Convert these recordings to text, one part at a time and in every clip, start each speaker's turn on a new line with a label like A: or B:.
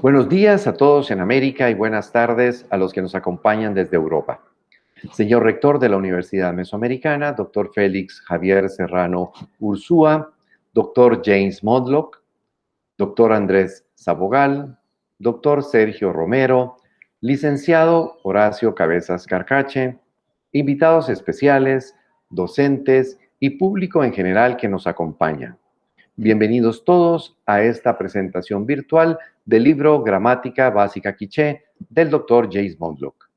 A: Buenos días a todos en América y buenas tardes a los que nos acompañan desde Europa. Señor rector de la Universidad Mesoamericana, doctor Félix Javier Serrano Ursúa, doctor James Modlock, doctor Andrés Sabogal, doctor Sergio Romero, licenciado Horacio Cabezas Carcache, invitados especiales, docentes y público en general que nos acompaña. Bienvenidos todos a esta presentación virtual del libro Gramática Básica Quiché del doctor James Modlock.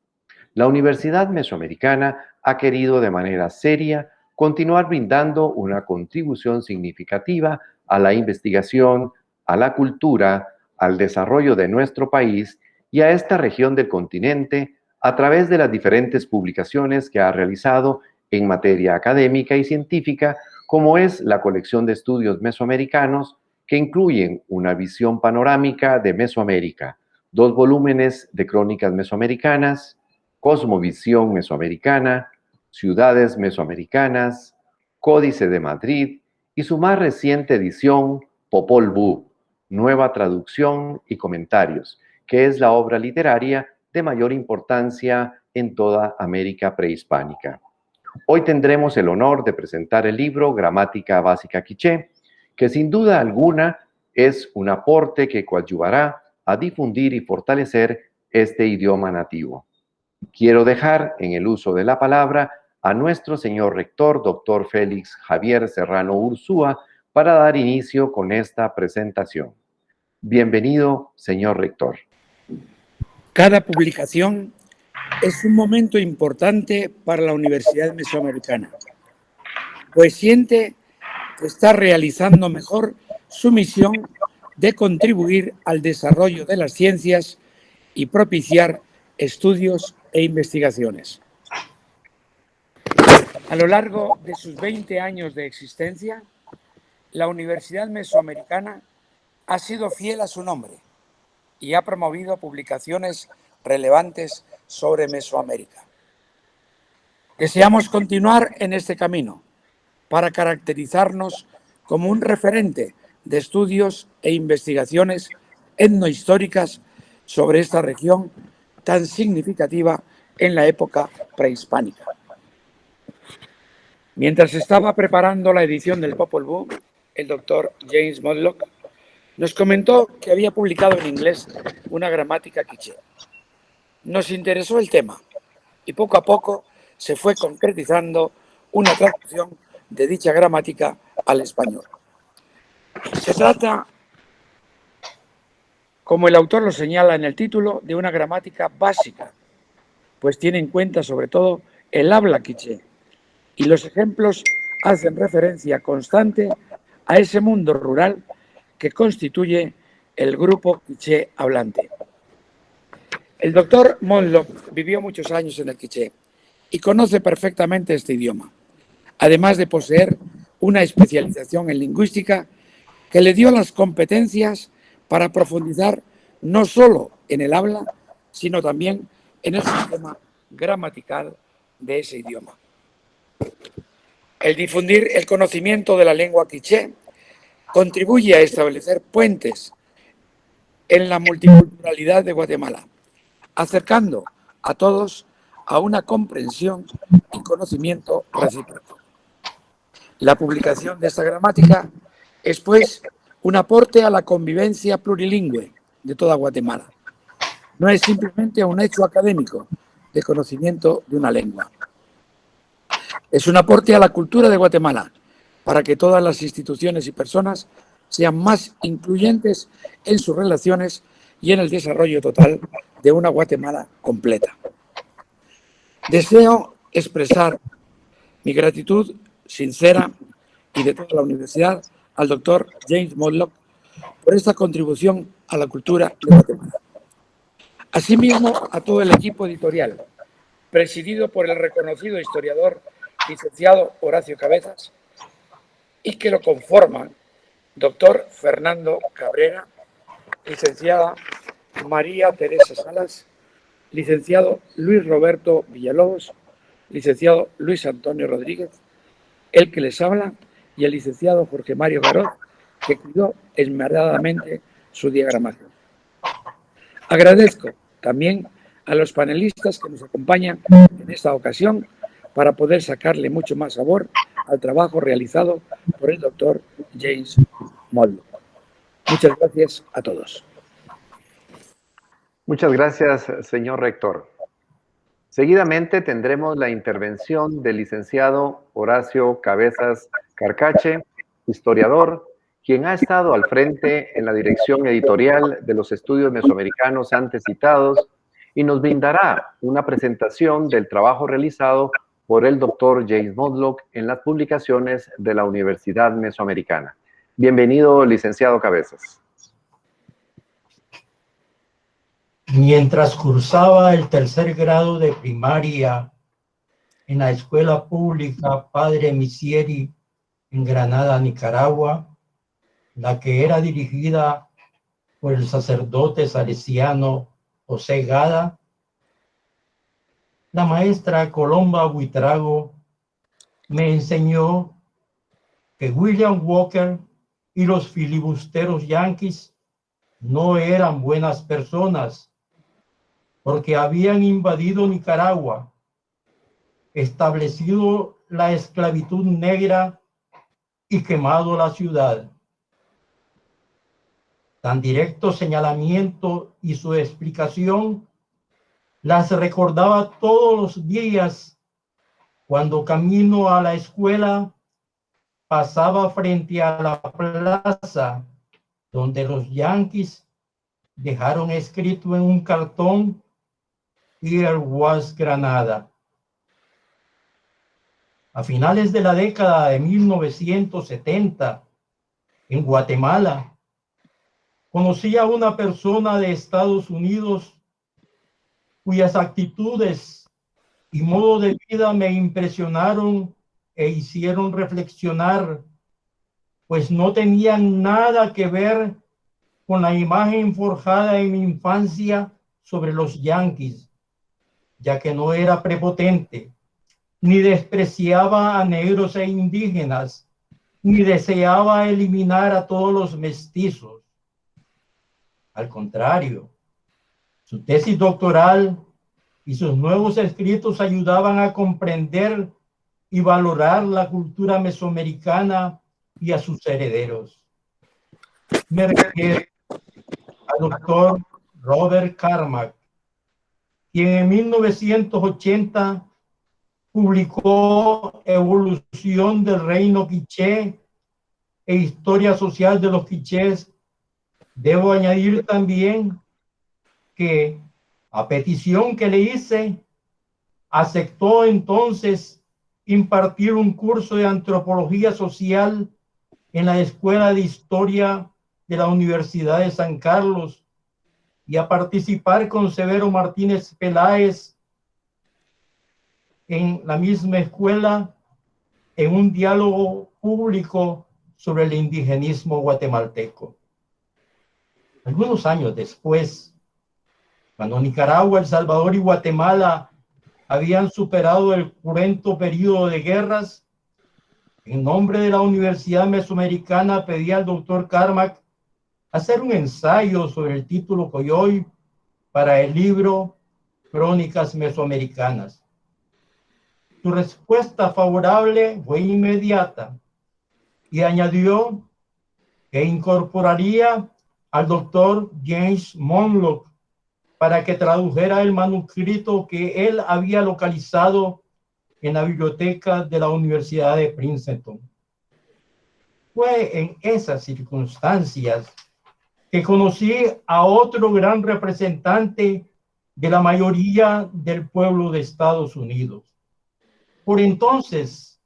A: La Universidad Mesoamericana ha querido de manera seria continuar brindando una contribución significativa a la investigación, a la cultura, al desarrollo de nuestro país y a esta región del continente a través de las diferentes publicaciones que ha realizado en materia académica y científica, como es la colección de estudios mesoamericanos, que incluyen una visión panorámica de Mesoamérica, 2 volúmenes de crónicas mesoamericanas, Cosmovisión Mesoamericana, Ciudades Mesoamericanas, Códice de Madrid y su más reciente edición, Popol Vuh, Nueva Traducción y Comentarios, que es la obra literaria de mayor importancia en toda América prehispánica. Hoy tendremos el honor de presentar el libro Gramática Básica Quiché, que sin duda alguna es un aporte que coadyuvará a difundir y fortalecer este idioma nativo. Quiero dejar en el uso de la palabra a nuestro señor rector, doctor Félix Javier Serrano Ursúa, para dar inicio con esta presentación. Bienvenido, señor rector.
B: Cada publicación es un momento importante para la Universidad Mesoamericana, pues siente que está realizando mejor su misión de contribuir al desarrollo de las ciencias y propiciar estudios e investigaciones. A lo largo de sus 20 años de existencia, la Universidad Mesoamericana ha sido fiel a su nombre y ha promovido publicaciones relevantes sobre Mesoamérica. Deseamos continuar en este camino para caracterizarnos como un referente de estudios e investigaciones etnohistóricas sobre esta región tan significativa en la época prehispánica. Mientras estaba preparando la edición del Popol Vuh, el doctor James Modlock nos comentó que había publicado en inglés una gramática quiché. Nos interesó el tema y poco a poco se fue concretizando una traducción de dicha gramática al español. Se trata, como el autor lo señala en el título, de una gramática básica, pues tiene en cuenta sobre todo el habla quiché, y los ejemplos hacen referencia constante a ese mundo rural que constituye el grupo quiché hablante. El doctor Modlock vivió muchos años en el quiché y conoce perfectamente este idioma, además de poseer una especialización en lingüística que le dio las competencias para profundizar no solo en el habla, sino también en el sistema gramatical de ese idioma. El difundir el conocimiento de la lengua quiché contribuye a establecer puentes en la multiculturalidad de Guatemala, acercando a todos a una comprensión y conocimiento recíproco. La publicación de esta gramática es, pues, un aporte a la convivencia plurilingüe de toda Guatemala. No es simplemente un hecho académico de conocimiento de una lengua. Es un aporte a la cultura de Guatemala para que todas las instituciones y personas sean más incluyentes en sus relaciones y en el desarrollo total de una Guatemala completa. Deseo expresar mi gratitud sincera y de toda la universidad al doctor James Modlock por esta contribución a la cultura de Guatemala. Asimismo, a todo el equipo editorial, presidido por el reconocido historiador licenciado Horacio Cabezas, y que lo conforman doctor Fernando Cabrera, licenciada María Teresa Salas, licenciado Luis Roberto Villalobos, licenciado Luis Antonio Rodríguez, el que les habla, y el licenciado Jorge Mario Garot, que cuidó esmeradamente su diagramación. Agradezco también a los panelistas que nos acompañan en esta ocasión para poder sacarle mucho más sabor al trabajo realizado por el doctor James Monroe. Muchas gracias a todos.
A: Muchas gracias, señor rector. Seguidamente tendremos la intervención del licenciado Horacio Cabezas Carcache, historiador, quien ha estado al frente en la dirección editorial de los estudios mesoamericanos antes citados y nos brindará una presentación del trabajo realizado por el doctor James Monroe en las publicaciones de la Universidad Mesoamericana. Bienvenido, licenciado Cabezas.
C: Mientras cursaba el tercer grado de primaria en la escuela pública Padre Misieri en Granada, Nicaragua, la que era dirigida por el sacerdote salesiano José Gada, la maestra Colomba Buitrago me enseñó que William Walker y los filibusteros yanquis no eran buenas personas porque habían invadido Nicaragua, establecido la esclavitud negra y quemado la ciudad. Tan directo señalamiento y su explicación las recordaba todos los días cuando camino a la escuela pasaba frente a la plaza donde los yanquis dejaron escrito en un cartón "Here was Granada". A finales de la década de 1970, en Guatemala, conocí a una persona de Estados Unidos cuyas actitudes y modo de vida me impresionaron e hicieron reflexionar, pues no tenían nada que ver con la imagen forjada en mi infancia sobre los yanquis, ya que no era prepotente, ni despreciaba a negros e indígenas, ni deseaba eliminar a todos los mestizos. Al contrario, su tesis doctoral y sus nuevos escritos ayudaban a comprender y valorar la cultura mesoamericana y a sus herederos. Me refiero al doctor Robert Carmack, quien en 1980 publicó Evolución del Reino Quiché e Historia Social de los Quichés. Debo añadir también que, a petición que le hice, aceptó entonces impartir un curso de antropología social en la Escuela de Historia de la Universidad de San Carlos y a participar con Severo Martínez Peláez en la misma escuela en un diálogo público sobre el indigenismo guatemalteco. Algunos años después, cuando Nicaragua, El Salvador y Guatemala habían superado el cruento periodo de guerras, en nombre de la Universidad Mesoamericana pedí al doctor Carmack hacer un ensayo sobre el título Coyoy para el libro Crónicas Mesoamericanas. Su respuesta favorable fue inmediata y añadió que incorporaría al doctor James Monroe para que tradujera el manuscrito que él había localizado en la biblioteca de la Universidad de Princeton. Fue en esas circunstancias que conocí a otro gran representante de la mayoría del pueblo de Estados Unidos. Por entonces,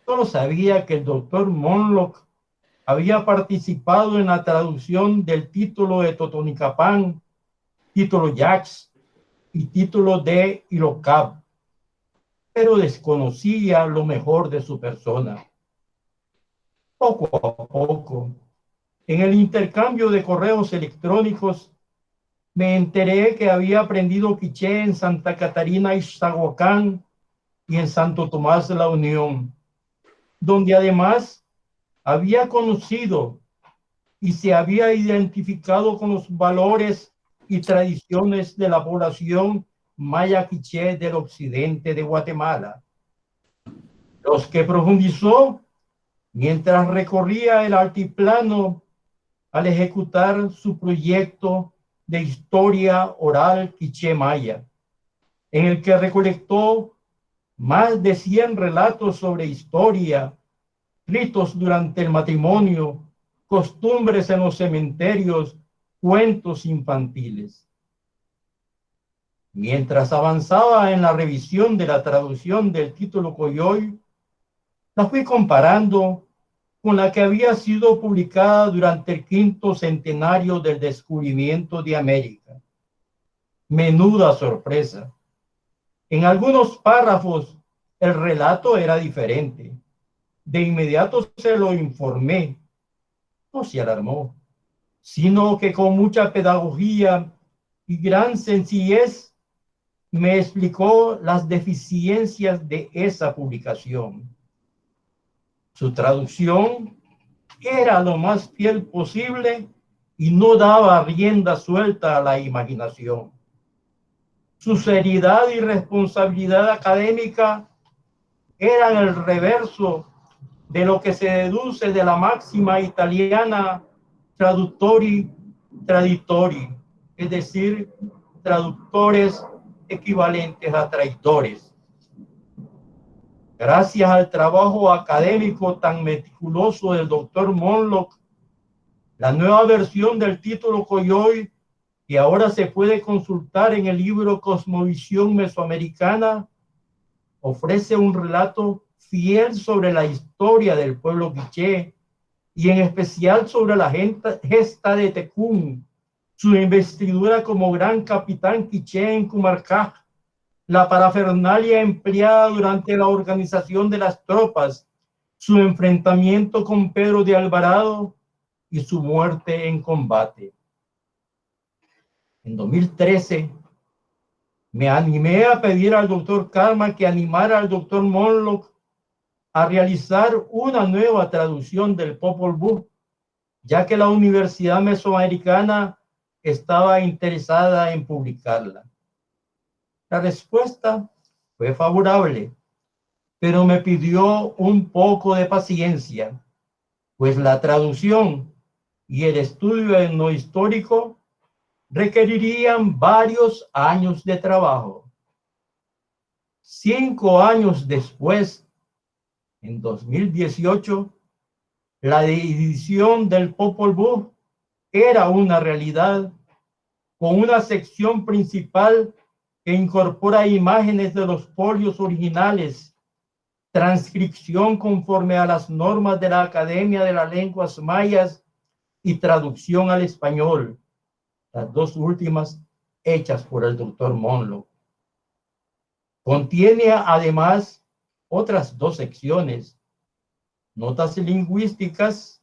C: solo sabía que el doctor Monroe había participado en la traducción del título de Totonicapán, título Jax y título de Ilocab, pero desconocía lo mejor de su persona. Poco a poco, en el intercambio de correos electrónicos, me enteré que había aprendido quiché en Santa Catarina y Ixtahuacán y en Santo Tomás de la Unión, donde además había conocido y se había identificado con los valores y tradiciones de la población maya quiché del occidente de Guatemala, los que profundizó mientras recorría el altiplano al ejecutar su proyecto de historia oral quiché maya, en el que recolectó más de 100 relatos sobre historia, ritos durante el matrimonio, costumbres en los cementerios, cuentos infantiles. Mientras avanzaba en la revisión de la traducción del título Coyoy, la fui comparando con la que había sido publicada durante el 5º centenario del descubrimiento de América. Menuda sorpresa. En algunos párrafos el relato era diferente. De inmediato se lo informé. No se alarmó, sino que con mucha pedagogía y gran sencillez me explicó las deficiencias de esa publicación. Su traducción era lo más fiel posible y no daba rienda suelta a la imaginación. Su seriedad y responsabilidad académica eran el reverso de lo que se deduce de la máxima italiana traductori traditori, es decir, traductores equivalentes a traidores. Gracias al trabajo académico tan meticuloso del doctor Monlock, la nueva versión del título Coyoy, que ahora se puede consultar en el libro Cosmovisión Mesoamericana, ofrece un relato fiel sobre la historia del pueblo quiché y en especial sobre la gesta de Tecún, su investidura como gran capitán quiché en Cumarcaj, la parafernalia empleada durante la organización de las tropas, su enfrentamiento con Pedro de Alvarado y su muerte en combate. En 2013 me animé a pedir al doctor Karma que animara al doctor Monlock a realizar una nueva traducción del Popol Vuh, ya que la Universidad Mesoamericana estaba interesada en publicarla. La respuesta fue favorable, pero me pidió un poco de paciencia, pues la traducción y el estudio etnohistórico requerirían varios años de trabajo. 5 años después, en 2018, la edición del Popol Vuh era una realidad, con una sección principal que incorpora imágenes de los folios originales, transcripción conforme a las normas de la Academia de las Lenguas Mayas y traducción al español, las dos últimas hechas por el doctor Monlock. Contiene además otras 2 secciones, notas lingüísticas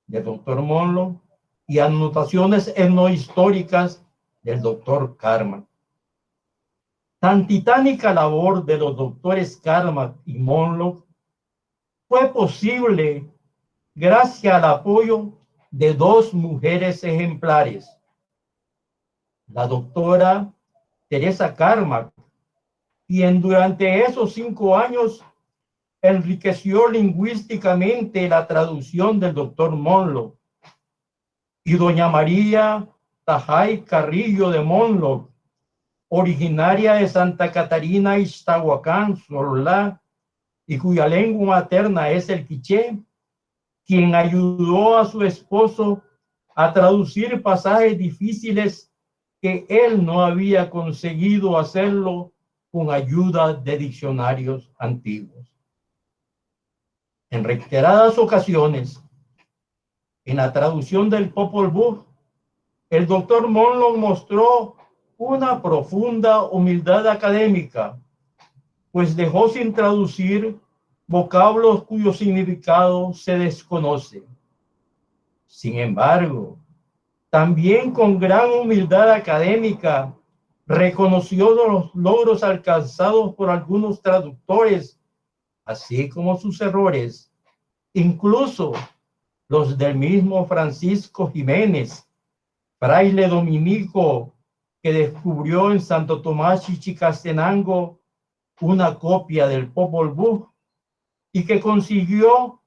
C: del doctor Monlock y anotaciones etnohistóricas del doctor Karma. Tan titánica labor de los doctores Karma y Monlock fue posible gracias al apoyo de 2 mujeres ejemplares. La doctora Teresa Karma, quien durante esos 5 años enriqueció lingüísticamente la traducción del doctor Monlock, y doña María Tajay Carrillo de Monlock, originaria de Santa Catarina, Ixtahuacán, Sololá, y cuya lengua materna es el quiché, quien ayudó a su esposo a traducir pasajes difíciles que él no había conseguido hacerlo con ayuda de diccionarios antiguos. En reiteradas ocasiones, en la traducción del Popol Vuh, el doctor Monlock mostró una profunda humildad académica, pues dejó sin traducir vocablos cuyo significado se desconoce. Sin embargo, también con gran humildad académica, reconoció los logros alcanzados por algunos traductores, así como sus errores, incluso los del mismo Francisco Jiménez, fraile dominico que descubrió en Santo Tomás y Chicastenango una copia del Popol Vuh y que consiguió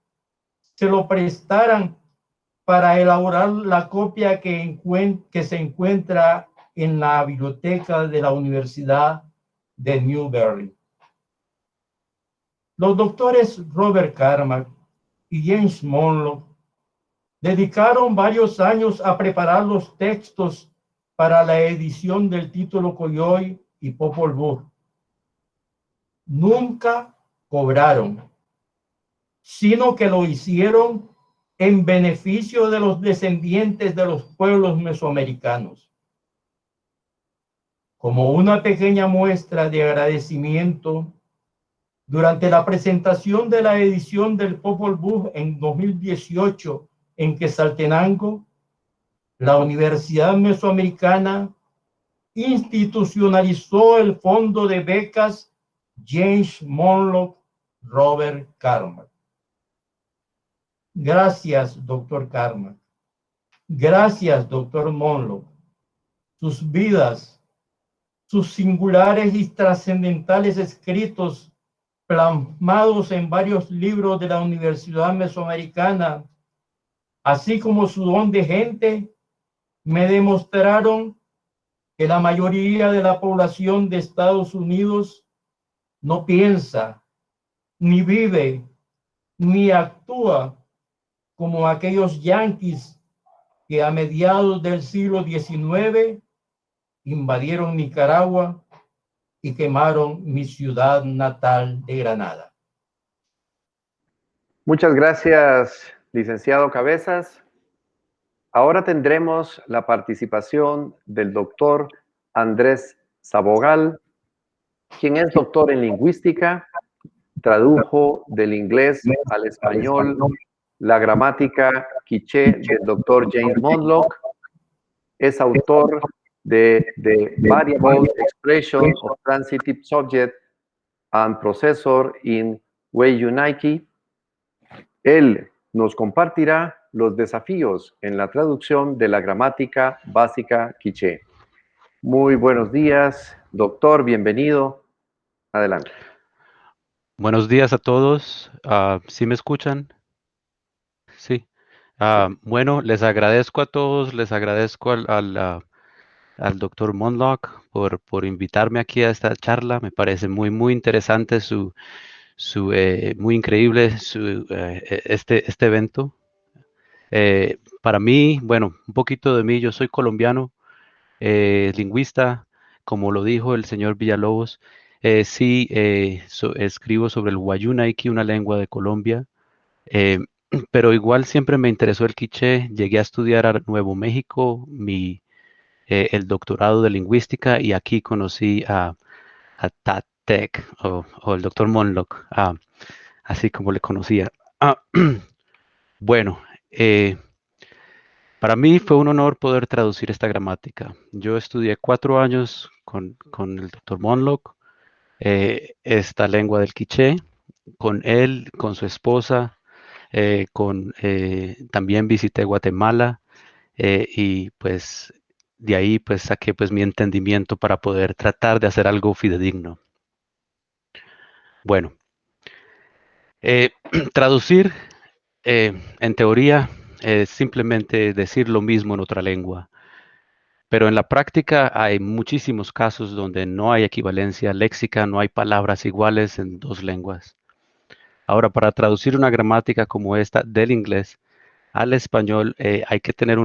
C: se lo prestaran para elaborar la copia que se encuentra en la biblioteca de la Universidad de Newberry. Los doctores Robert Carmack y James Monlock dedicaron varios años a preparar los textos para la edición del título Coyoy y Popol Vuh. Nunca cobraron, sino que lo hicieron en beneficio de los descendientes de los pueblos mesoamericanos. Como una pequeña muestra de agradecimiento, durante la presentación de la edición del Popol Vuh en 2018 en Quetzaltenango, la Universidad Mesoamericana institucionalizó el fondo de becas James Monlock Robert Carmack. Gracias, doctor Carmack. Gracias, doctor Monlock. Sus vidas, sus singulares y trascendentales escritos plasmados en varios libros de la Universidad Mesoamericana, así como su don de gente, me demostraron que la mayoría de la población de Estados Unidos no piensa, ni vive, ni actúa como aquellos yanquis que a mediados del siglo XIX invadieron Nicaragua y quemaron mi ciudad natal de Granada.
A: Muchas gracias, licenciado Cabezas. Ahora tendremos la participación del doctor Andrés Sabogal, quien es doctor en lingüística, tradujo del inglés al español la gramática quiché del doctor James Monlock, es autor de The Variable Expression of Transitive Subject and Processor in Weyunaiki. Él nos compartirá los desafíos en la traducción de la gramática básica quiché. Muy buenos días, doctor, bienvenido. Adelante.
D: Buenos días a todos. ¿Sí me escuchan? Sí. Bueno, les agradezco a todos, les agradezco al doctor Monlock por invitarme aquí a esta charla. Me parece muy interesante muy increíble este evento. Para mí, bueno, un poquito de mí, yo soy colombiano, lingüista, como lo dijo el señor Villalobos. Sí, escribo sobre el Wayuunaiki, una lengua de Colombia. Pero igual siempre me interesó el quiché. Llegué a estudiar a Nuevo México, el doctorado de lingüística, y aquí conocí a Tatek o el doctor Monlock, así como le conocía. Bueno, para mí fue un honor poder traducir esta gramática. Yo estudié 4 años con el doctor Monlock, esta lengua del quiché, con él, con su esposa. También visité Guatemala, y pues de ahí pues saqué pues mi entendimiento para poder tratar de hacer algo fidedigno. Bueno, traducir en teoría es simplemente decir lo mismo en otra lengua, pero en la práctica hay muchísimos casos donde no hay equivalencia léxica, no hay palabras iguales en dos lenguas. Ahora, para traducir una gramática como esta del inglés al español, hay que tener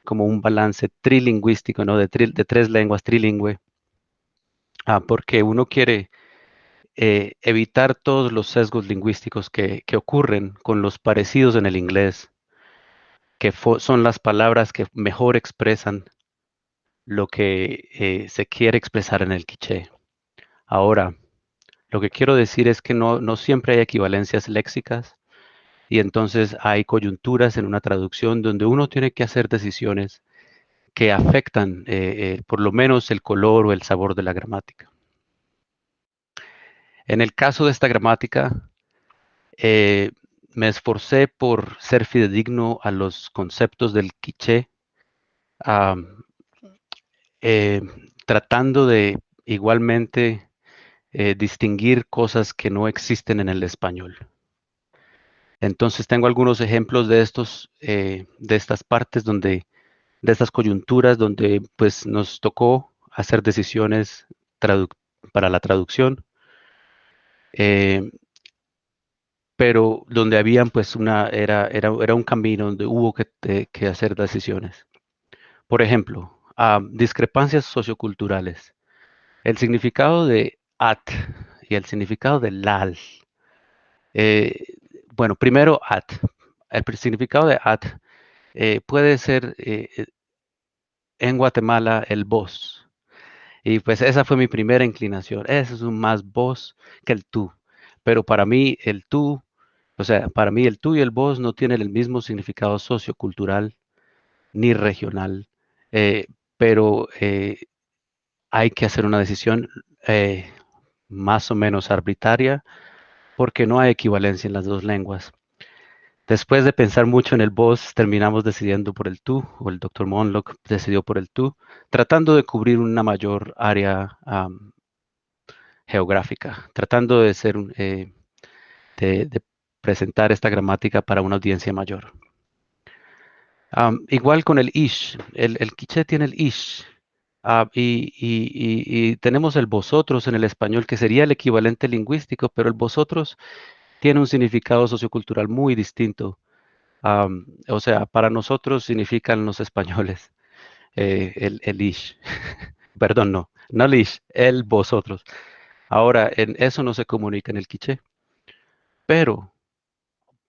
D: como un balance trilingüístico, ¿no? De 3 lenguas, trilingüe, porque uno quiere evitar todos los sesgos lingüísticos que ocurren con los parecidos en el inglés, que son las palabras que mejor expresan lo que se quiere expresar en el quiché. Ahora, lo que quiero decir es que no siempre hay equivalencias léxicas, y entonces hay coyunturas en una traducción donde uno tiene que hacer decisiones que afectan por lo menos el color o el sabor de la gramática. En el caso de esta gramática, me esforcé por ser fidedigno a los conceptos del quiché. eh, tratando de igualmente distinguir cosas que no existen en el español. Entonces tengo algunos ejemplos de de estas partes de estas coyunturas donde pues nos tocó hacer decisiones para la traducción, eh, pero donde habían pues era un camino donde hubo que hacer decisiones. Por ejemplo, discrepancias socioculturales. El significado de at y el significado de lal. Eh, bueno, primero at. El significado de at puede ser en Guatemala el vos. Y pues esa fue mi primera inclinación. Ese es un más vos que el tú. Pero para mí el tú, o sea, para mí el tú y el vos no tienen el mismo significado sociocultural ni regional. eh, pero hay que hacer una decisión más o menos arbitraria porque no hay equivalencia en las dos lenguas. Después de pensar mucho en el vos, terminamos decidiendo por el tú, o el doctor Monlock decidió por el tú, tratando de cubrir una mayor área geográfica, tratando de de presentar esta gramática para una audiencia mayor. Igual con el ish, el quiché tiene el ish, y tenemos el vosotros en el español, que sería el equivalente lingüístico, pero el vosotros tiene un significado sociocultural muy distinto. O sea, para nosotros significan los españoles, el ish. Perdón, no el ish, el vosotros. Ahora, en eso no se comunica en el quiché, pero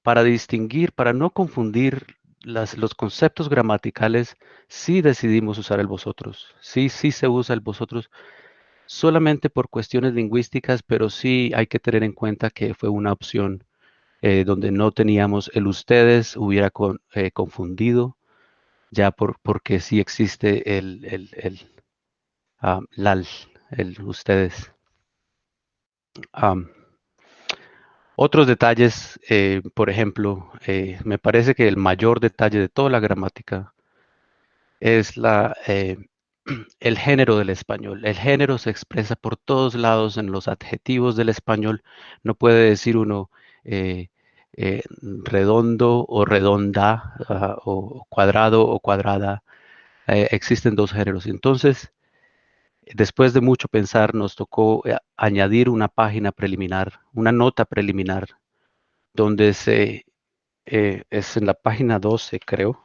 D: para distinguir, para no confundir los conceptos gramaticales, sí decidimos usar el vosotros. Sí se usa el vosotros solamente por cuestiones lingüísticas, pero sí hay que tener en cuenta que fue una opción donde no teníamos el ustedes, hubiera confundido, ya porque sí existe lal, el ustedes. Am, Otros detalles, por ejemplo, me parece que el mayor detalle de toda la gramática es el género del español. El género se expresa por todos lados en los adjetivos del español. No puede decir uno eh, redondo o redonda, o cuadrado o cuadrada. Existen dos géneros. Entonces, después de mucho pensar, nos tocó añadir una página preliminar, una nota preliminar, donde es en la página 12, creo,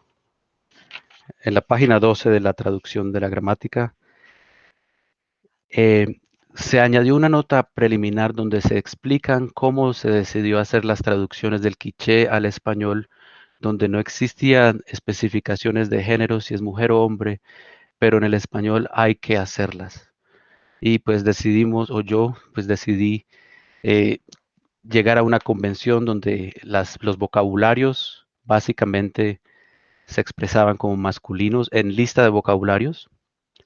D: en la página 12 de la traducción de la gramática. eh, Se añadió una nota preliminar donde se explican cómo se decidió hacer las traducciones del quiché al español, donde no existían especificaciones de género, si es mujer o hombre, pero en el español hay que hacerlas. Y pues decidimos, o yo pues decidí eh, llegar a una convención donde los vocabularios básicamente se expresaban como masculinos en lista de vocabularios.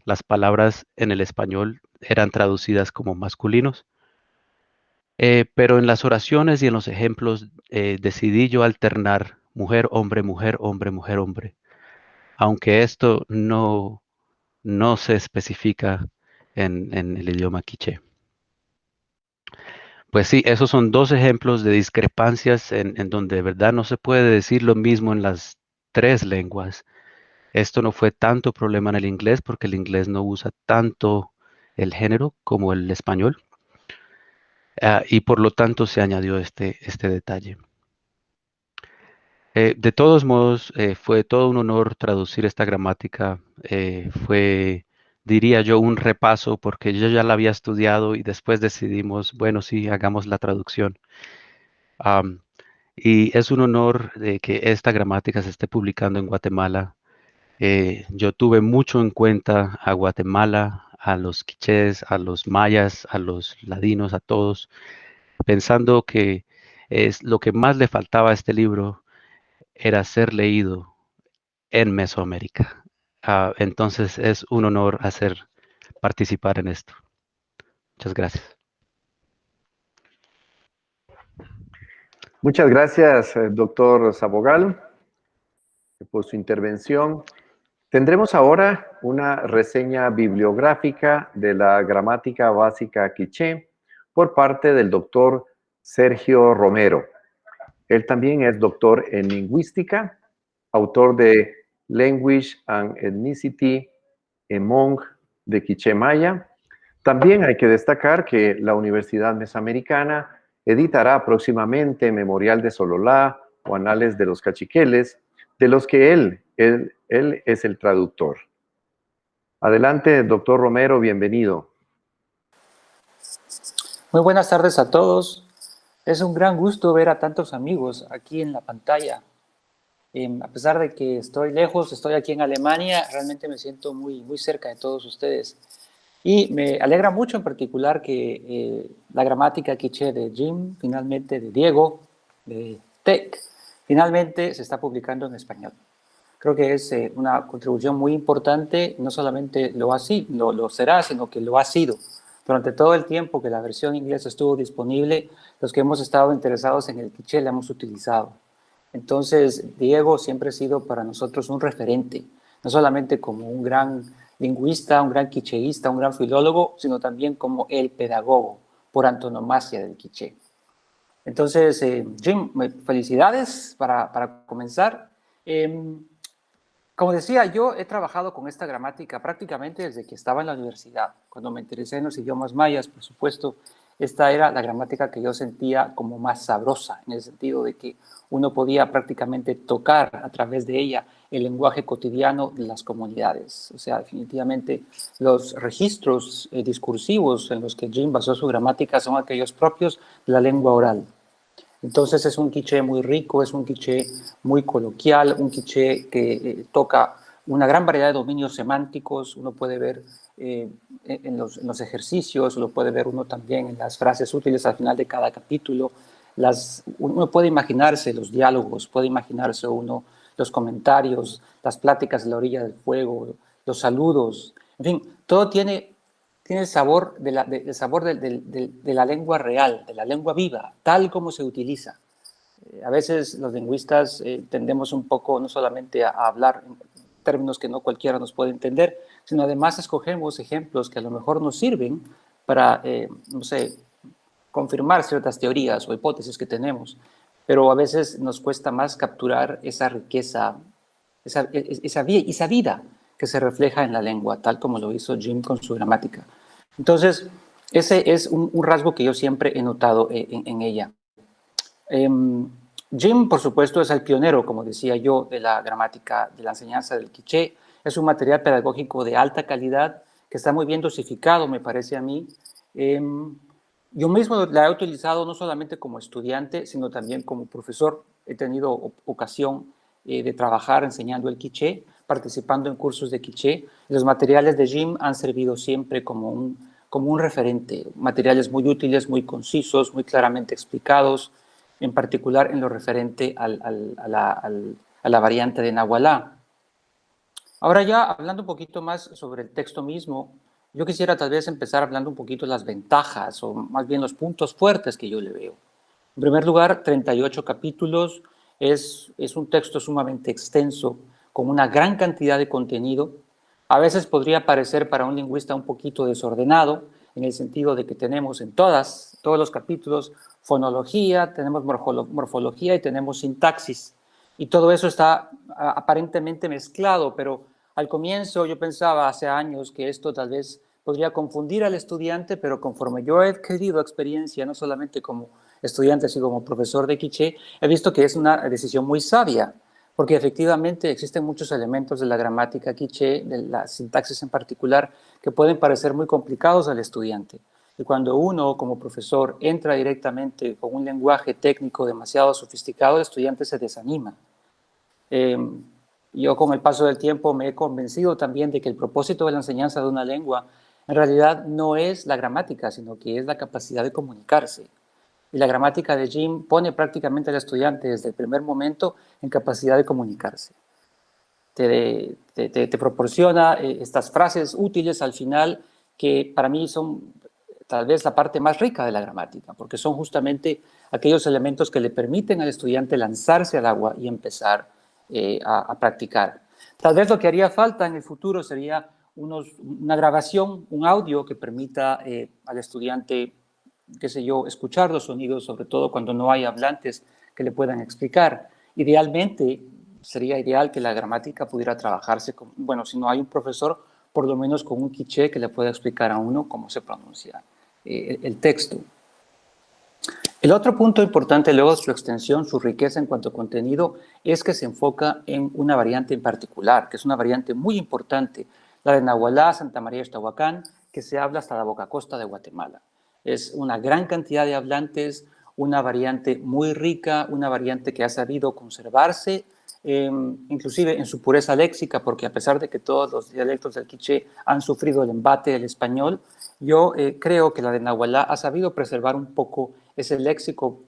D: Las palabras en el español eran traducidas como masculinos, pero en las oraciones y en los ejemplos decidí yo alternar mujer, hombre, mujer, hombre, mujer, hombre, aunque esto no se especifica en el idioma quiché. Pues sí, esos son dos ejemplos de discrepancias en donde de verdad no se puede decir lo mismo en las tres lenguas. Esto no fue tanto problema en el inglés porque el inglés no usa tanto el género como el español, y por lo tanto se añadió este detalle. De todos modos, fue todo un honor traducir esta gramática. Fue, diría yo, un repaso porque yo ya la había estudiado y después decidimos, bueno, sí, hagamos la traducción. Am, y es un honor de que esta gramática se esté publicando en Guatemala. Yo tuve mucho en cuenta a Guatemala, a los quichés, a los mayas, a los ladinos, a todos, pensando que es lo que más le faltaba a este libro era ser leído en Mesoamérica. Entonces es un honor participar en esto. Muchas gracias.
A: Muchas gracias, doctor Sabogal, por su intervención. Tendremos ahora una reseña bibliográfica de la gramática básica quiché por parte del doctor Sergio Romero. Él también es doctor en lingüística, autor de Language and Ethnicity Among the Quiché Maya. También hay que destacar que la Universidad Mesoamericana editará próximamente Memorial de Sololá o Anales de los Cachiqueles, de los que él es el traductor. Adelante, doctor Romero, bienvenido.
E: Muy buenas tardes a todos. Es un gran gusto ver a tantos amigos aquí en la pantalla. A pesar de que estoy lejos, estoy aquí en Alemania, realmente me siento muy cerca de todos ustedes. Y me alegra mucho en particular que la gramática quiché de Jim, finalmente de Diego, de Tec, finalmente se está publicando en español. Creo que es una contribución muy importante, no solamente lo será, sino que lo ha sido. Durante todo el tiempo que la versión inglesa estuvo disponible, los que hemos estado interesados en el quiché la hemos utilizado. Entonces, Diego siempre ha sido para nosotros un referente, no solamente como un gran lingüista, un gran quicheísta, un gran filólogo, sino también como el pedagogo por antonomasia del quiché. Entonces, Jim, felicidades para comenzar. Como decía, yo he trabajado con esta gramática prácticamente desde que estaba en la universidad. Cuando me interesé en los idiomas mayas, por supuesto, esta era la gramática que yo sentía como más sabrosa, en el sentido de que uno podía prácticamente tocar a través de ella el lenguaje cotidiano de las comunidades. O sea, definitivamente los registros discursivos en los que Jim basó su gramática son aquellos propios de la lengua oral. Entonces es un quiché muy rico, es un quiché muy coloquial, un quiché que toca una gran variedad de dominios semánticos. Uno puede ver en los ejercicios, lo puede ver uno también en las frases útiles al final de cada capítulo. Uno puede imaginarse los diálogos, puede imaginarse uno los comentarios, las pláticas de la orilla del fuego, los saludos. En fin, todo tiene el sabor, de la lengua real, de la lengua viva, tal como se utiliza. A veces los lingüistas tendemos un poco no solamente a hablar en términos que no cualquiera nos puede entender, sino además escogemos ejemplos que a lo mejor nos sirven para, no sé, confirmar ciertas teorías o hipótesis que tenemos, pero a veces nos cuesta más capturar esa riqueza, esa vida que se refleja en la lengua, tal como lo hizo Jim con su gramática. Entonces, ese es un rasgo que yo siempre he notado en ella. Jim, por supuesto, es el pionero, como decía yo, de la gramática, de la enseñanza del quiché. Es un material pedagógico de alta calidad que está muy bien dosificado, me parece a mí. Yo mismo la he utilizado no solamente como estudiante, sino también como profesor. He tenido ocasión de trabajar enseñando el quiché, participando en cursos de quiché. Los materiales de Jim han servido siempre como un referente, materiales muy útiles, muy concisos, muy claramente explicados, en particular en lo referente a la variante de Nahualá. Ahora ya hablando un poquito más sobre el texto mismo, yo quisiera tal vez empezar hablando un poquito de las ventajas, o más bien los puntos fuertes que yo le veo. En primer lugar, 38 capítulos, es un texto sumamente extenso, con una gran cantidad de contenido. A veces podría parecer para un lingüista un poquito desordenado, en el sentido de que tenemos en todos los capítulos fonología, tenemos morfología y tenemos sintaxis. Y todo eso está aparentemente mezclado, pero al comienzo yo pensaba hace años que esto tal vez podría confundir al estudiante, pero conforme yo he adquirido experiencia, no solamente como estudiante, sino como profesor de quiché, he visto que es una decisión muy sabia, porque efectivamente existen muchos elementos de la gramática quiché, de la sintaxis en particular, que pueden parecer muy complicados al estudiante. Y cuando uno, como profesor, entra directamente con un lenguaje técnico demasiado sofisticado, el estudiante se desanima. Yo con el paso del tiempo me he convencido también de que el propósito de la enseñanza de una lengua en realidad no es la gramática, sino que es la capacidad de comunicarse. Y la gramática de Jim pone prácticamente al estudiante desde el primer momento en capacidad de comunicarse. Te proporciona estas frases útiles al final que para mí son tal vez la parte más rica de la gramática, porque son justamente aquellos elementos que le permiten al estudiante lanzarse al agua y empezar a practicar. Tal vez lo que haría falta en el futuro sería una grabación, un audio que permita al estudiante, qué sé yo, escuchar los sonidos, sobre todo cuando no hay hablantes que le puedan explicar. Idealmente, sería ideal que la gramática pudiera trabajarse con, bueno, si no hay un profesor, por lo menos con un quiché que le pueda explicar a uno cómo se pronuncia el texto. El otro punto importante luego de su extensión, su riqueza en cuanto a contenido, es que se enfoca en una variante en particular, que es una variante muy importante, la de Nahualá, Santa María Ixtahuacán, que se habla hasta la boca costa de Guatemala. Es una gran cantidad de hablantes, una variante muy rica, una variante que ha sabido conservarse, inclusive en su pureza léxica, porque a pesar de que todos los dialectos del quiché han sufrido el embate del español, yo creo que la de Nahualá ha sabido preservar un poco ese léxico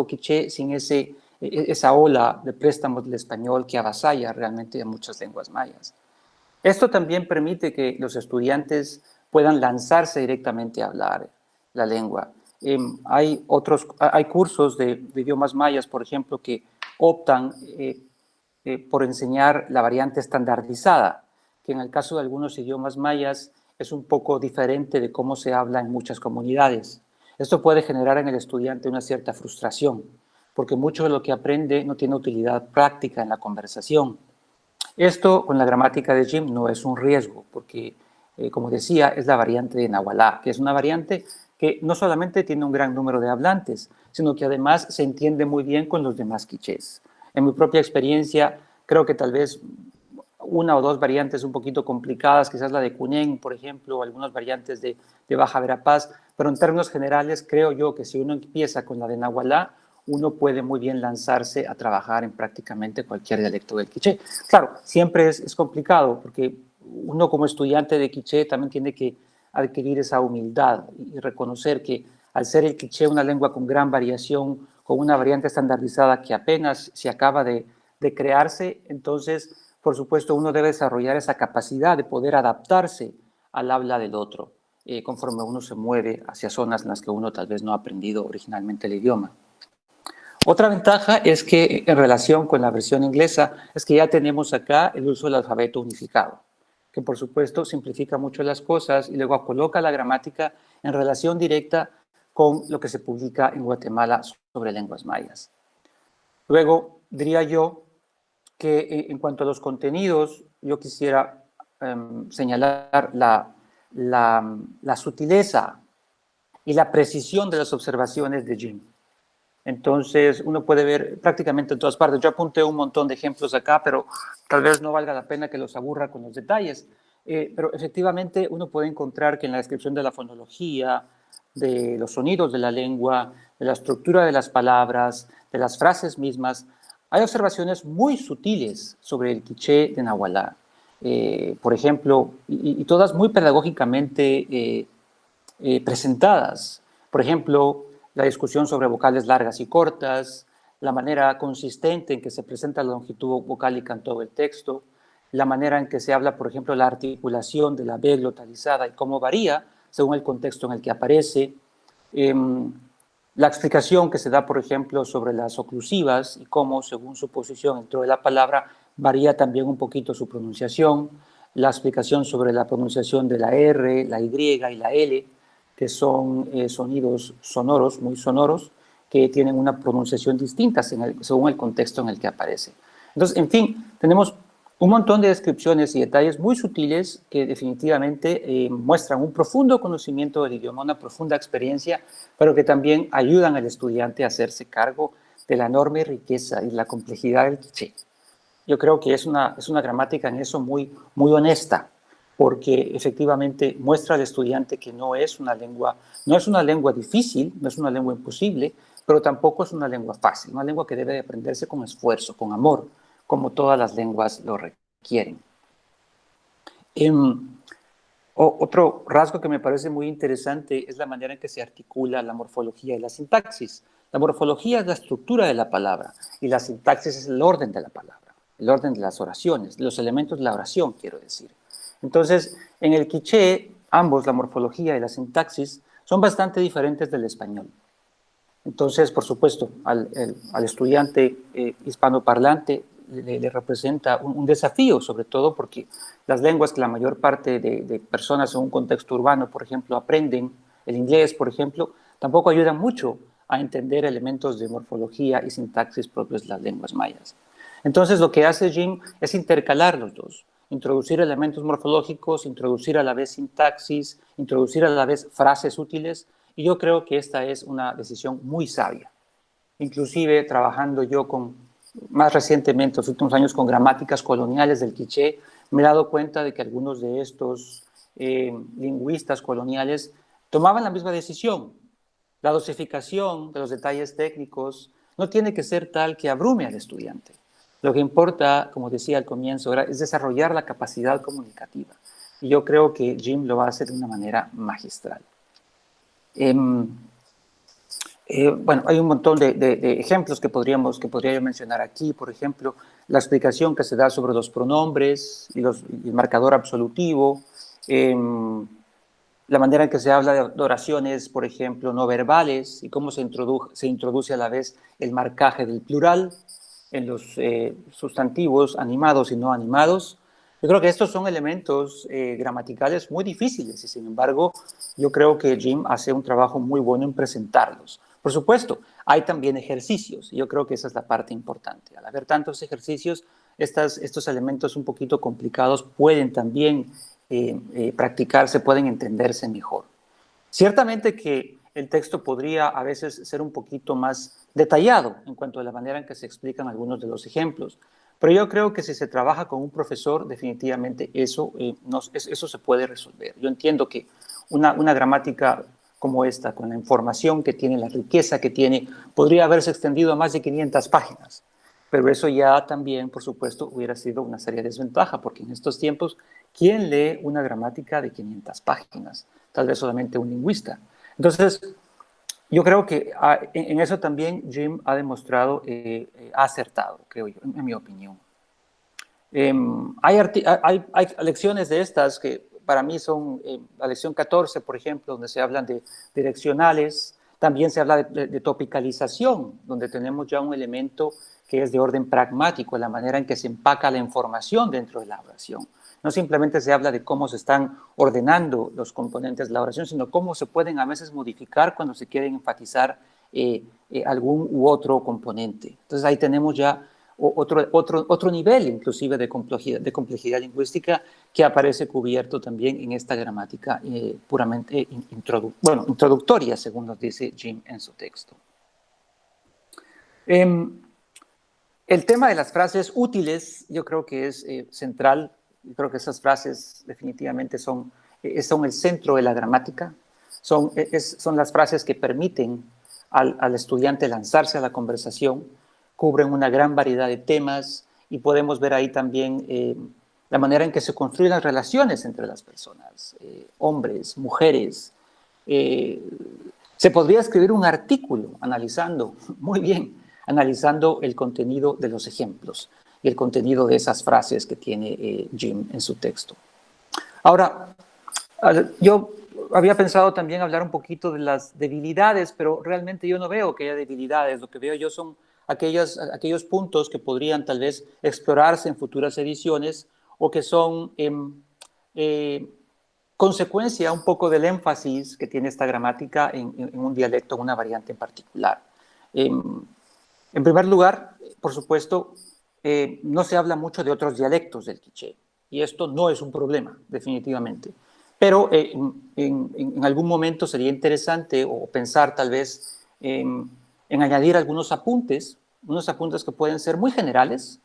E: quiché sin esa ola de préstamos del español que avasalla realmente a muchas lenguas mayas. Esto también permite que los estudiantes puedan lanzarse directamente a hablar la lengua. Hay cursos de idiomas mayas, por ejemplo, que optan por enseñar la variante estandarizada, que en el caso de algunos idiomas mayas es un poco diferente de cómo se habla en muchas comunidades. Esto puede generar en el estudiante una cierta frustración, porque mucho de lo que aprende no tiene utilidad práctica en la conversación. Esto con la gramática de Jim no es un riesgo, porque, como decía, es la variante de Nahualá, que es una variante que no solamente tiene un gran número de hablantes, sino que además se entiende muy bien con los demás quichés. En mi propia experiencia, creo que tal vez una o dos variantes un poquito complicadas, quizás la de Cunén, por ejemplo, o algunas variantes de Baja Verapaz, pero en términos generales creo yo que si uno empieza con la de Nahualá, uno puede muy bien lanzarse a trabajar en prácticamente cualquier dialecto del quiché. Claro, siempre es complicado, porque uno como estudiante de quiché también tiene que adquirir esa humildad y reconocer que al ser el quiché una lengua con gran variación, con una variante estandarizada que apenas se acaba de crearse, entonces, por supuesto, uno debe desarrollar esa capacidad de poder adaptarse al habla del otro, conforme uno se mueve hacia zonas en las que uno tal vez no ha aprendido originalmente el idioma. Otra ventaja es que en relación con la versión inglesa es que ya tenemos acá el uso del alfabeto unificado, que por supuesto simplifica mucho las cosas y luego coloca la gramática en relación directa con lo que se publica en Guatemala sobre lenguas mayas. Luego, diría yo que en cuanto a los contenidos, yo quisiera señalar la sutileza y la precisión de las observaciones de Jim. Entonces, uno puede ver prácticamente en todas partes. Yo apunté un montón de ejemplos acá, pero tal vez no valga la pena que los aburra con los detalles. Pero efectivamente uno puede encontrar que en la descripción de la fonología, de los sonidos de la lengua, de la estructura de las palabras, de las frases mismas, hay observaciones muy sutiles sobre el quiché de Nahualá. Por ejemplo, y todas muy pedagógicamente presentadas. Por ejemplo, la discusión sobre vocales largas y cortas, la manera consistente en que se presenta la longitud vocálica en todo el texto, la manera en que se habla, por ejemplo, la articulación de la B glotalizada y cómo varía según el contexto en el que aparece, la explicación que se da, por ejemplo, sobre las oclusivas y cómo, según su posición dentro de la palabra, varía también un poquito su pronunciación, la explicación sobre la pronunciación de la R, la Y y la L, que son sonidos sonoros, muy sonoros, que tienen una pronunciación distinta según el contexto en el que aparece. Entonces, en fin, tenemos un montón de descripciones y detalles muy sutiles que definitivamente muestran un profundo conocimiento del idioma, una profunda experiencia, pero que también ayudan al estudiante a hacerse cargo de la enorme riqueza y la complejidad del quiché. Yo creo que es una gramática en eso muy honesta, porque efectivamente muestra al estudiante que no es una lengua difícil, no es una lengua imposible, pero tampoco es una lengua fácil, una lengua que debe de aprenderse con esfuerzo, con amor, como todas las lenguas lo requieren. Otro rasgo que me parece muy interesante es la manera en que se articula la morfología y la sintaxis. La morfología es la estructura de la palabra y la sintaxis es el orden de la palabra, el orden de las oraciones, los elementos de la oración, quiero decir. Entonces, en el quiché, ambos, la morfología y la sintaxis, son bastante diferentes del español. Entonces, por supuesto, al estudiante hispanoparlante le representa un desafío, sobre todo porque las lenguas que la mayor parte de personas en un contexto urbano, por ejemplo, aprenden, el inglés, por ejemplo, tampoco ayudan mucho a entender elementos de morfología y sintaxis propios de las lenguas mayas. Entonces, lo que hace Jim es intercalar los dos, introducir elementos morfológicos, introducir a la vez sintaxis, introducir a la vez frases útiles, y yo creo que esta es una decisión muy sabia. Inclusive trabajando yo más recientemente, los últimos años, con gramáticas coloniales del quiché, me he dado cuenta de que algunos de estos lingüistas coloniales tomaban la misma decisión. La dosificación de los detalles técnicos no tiene que ser tal que abrume al estudiante. Lo que importa, como decía al comienzo, es desarrollar la capacidad comunicativa. Y yo creo que Jim lo va a hacer de una manera magistral. Bueno, hay un montón de ejemplos que podría yo mencionar aquí. Por ejemplo, la explicación que se da sobre los pronombres y el marcador absolutivo, la manera en que se habla de oraciones, por ejemplo, no verbales, y cómo se introduce a la vez el marcaje del plural en los sustantivos animados y no animados. Yo creo que estos son elementos gramaticales muy difíciles y, sin embargo, yo creo que Jim hace un trabajo muy bueno en presentarlos. Por supuesto, hay también ejercicios, y yo creo que esa es la parte importante. Al haber tantos ejercicios, estos elementos un poquito complicados pueden también practicarse, pueden entenderse mejor. Ciertamente que el texto podría a veces ser un poquito más detallado en cuanto a la manera en que se explican algunos de los ejemplos, pero yo creo que si se trabaja con un profesor, definitivamente eso se puede resolver. Yo entiendo que una gramática como esta, con la información que tiene, la riqueza que tiene, podría haberse extendido a más de 500 páginas. Pero eso ya también, por supuesto, hubiera sido una seria desventaja, porque en estos tiempos, ¿quién lee una gramática de 500 páginas? Tal vez solamente un lingüista. Entonces, yo creo que en eso también Jim ha demostrado, ha acertado, creo yo, en mi opinión. Hay lecciones de estas que para mí son la lección 14, por ejemplo, donde se hablan de direccionales. También se habla de topicalización, donde tenemos ya un elemento que es de orden pragmático, la manera en que se empaca la información dentro de la oración. No simplemente se habla de cómo se están ordenando los componentes de la oración, sino cómo se pueden a veces modificar cuando se quieren enfatizar algún u otro componente. Entonces ahí tenemos ya otro nivel inclusive de complejidad lingüística que aparece cubierto también en esta gramática puramente introductoria, según nos dice Jim en su texto. El tema de las frases útiles yo creo que es central. Yo creo que esas frases definitivamente son el centro de la gramática. Son las frases que permiten al estudiante lanzarse a la conversación, cubren una gran variedad de temas y podemos ver ahí también la manera en que se construyen las relaciones entre las personas, hombres, mujeres. Se podría escribir un artículo analizando el contenido de los ejemplos y el contenido de esas frases que tiene Jim en su texto. Ahora, yo había pensado también hablar un poquito de las debilidades, pero realmente yo no veo que haya debilidades. Lo que veo yo son aquellos puntos que podrían tal vez explorarse en futuras ediciones o que son consecuencia un poco del énfasis que tiene esta gramática en un dialecto, en una variante en particular. En primer lugar, por supuesto, no se habla mucho de otros dialectos del quiché, y esto no es un problema, definitivamente. Pero en algún momento sería interesante o pensar tal vez en añadir algunos apuntes que pueden ser muy generales